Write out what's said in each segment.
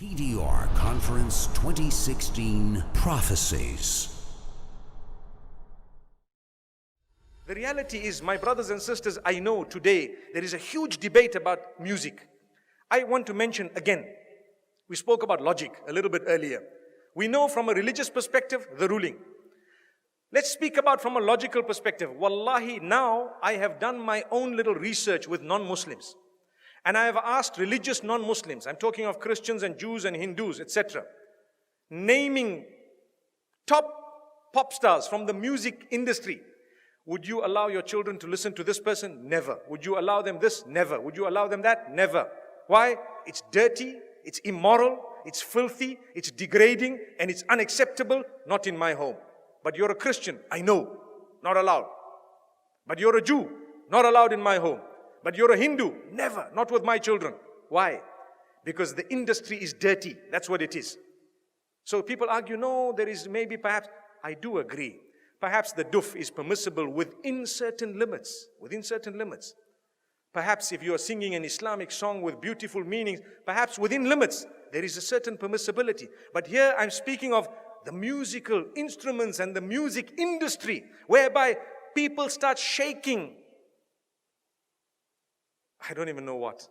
TDR Conference 2016 Prophecies. The reality is, my brothers and sisters, I know today there is a huge debate about music. I want to mention again, we spoke about logic a little bit earlier. We know from a religious perspective, the ruling. Let's speak about from a logical perspective. Wallahi, now I have done my own little research with non-Muslims. And I have asked religious non-Muslims, I'm talking of Christians and Jews and Hindus, etc., naming top pop stars from the music industry. Would you allow your children to listen to this person? Never. Would you allow them this? Never. Would you allow them that? Never. Why? It's dirty, it's immoral, it's filthy, it's degrading, and it's unacceptable. Not in my home. But you're a Christian, I know, not allowed. But you're a Jew, not allowed in my home. But you're a Hindu, never, not with my children. Why? Because the industry is dirty, that's what it is. So people argue, no, there is maybe perhaps, I do agree. Perhaps the duf is permissible within certain limits, Perhaps if you are singing an Islamic song with beautiful meanings, perhaps within limits, there is a certain permissibility. But here I'm speaking of the musical instruments and the music industry, whereby people start shaking. I don't even know what.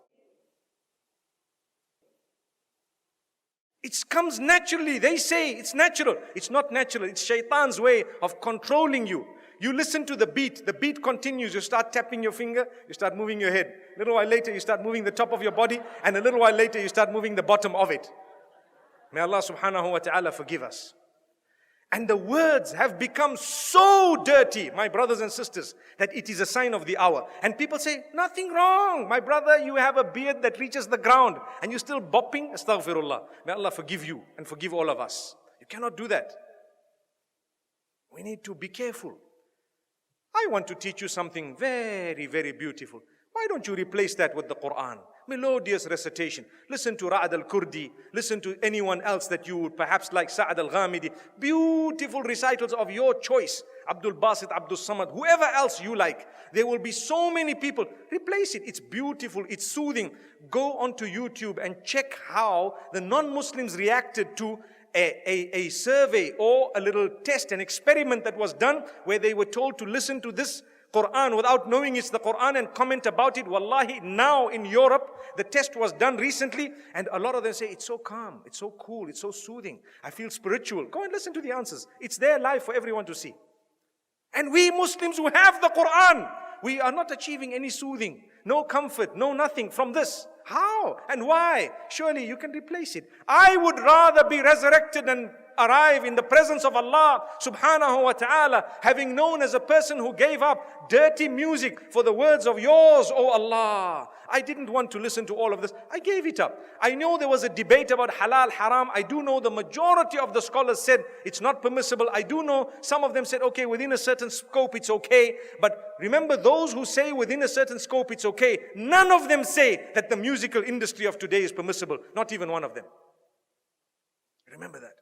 It comes naturally. They say it's natural. It's not natural. It's shaitan's way of controlling you. You listen to the beat continues. You start tapping your finger, you start moving your head. A little while later, you start moving the top of your body, and a little while later, you start moving the bottom of it. May Allah subhanahu wa ta'ala forgive us. And the words have become so dirty, my brothers and sisters, that it is a sign of the hour. And people say, nothing wrong. My brother, you have a beard that reaches the ground and you're still bopping. Astaghfirullah. May Allah forgive you and forgive all of us. You cannot do that. We need to be careful. I want to teach you something very, very beautiful. Why don't you replace that with the Quran? Melodious recitation. Listen to Ra'ad al-Kurdi. Listen to anyone else that you would perhaps like, Sa'ad al-Ghamidi. Beautiful recitals of your choice. Abdul Basit, Abdul Samad, whoever else you like. There will be so many people. Replace it. It's beautiful. It's soothing. Go onto YouTube and check how the non-Muslims reacted to a survey or a little test, an experiment that was done where they were told to listen to this Quran without knowing it's the Quran and comment about it. Wallahi, now in Europe, the test was done recently and a lot of them say, it's so calm, it's so cool, it's so soothing. I feel spiritual. Go and listen to the answers. It's there live for everyone to see. And we Muslims who have the Quran, we are not achieving any soothing, no comfort, no nothing from this. How and why? Surely you can replace it. I would rather be resurrected and arrive in the presence of Allah subhanahu wa ta'ala, having known as a person who gave up dirty music for the words of yours, O Allah. I didn't want to listen to all of this. I gave it up. I know there was a debate about halal, haram. I do know the majority of the scholars said it's not permissible. I do know some of them said, okay, within a certain scope it's okay. But remember, those who say within a certain scope it's okay, none of them say that the musical industry of today is permissible. Not even one of them. Remember that.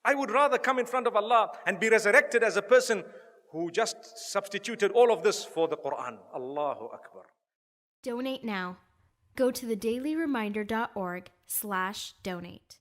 I would rather come in front of Allah and be resurrected as a person who just substituted all of this for the Quran. Allahu Akbar. Donate now. Go to thedailyreminder.org/donate.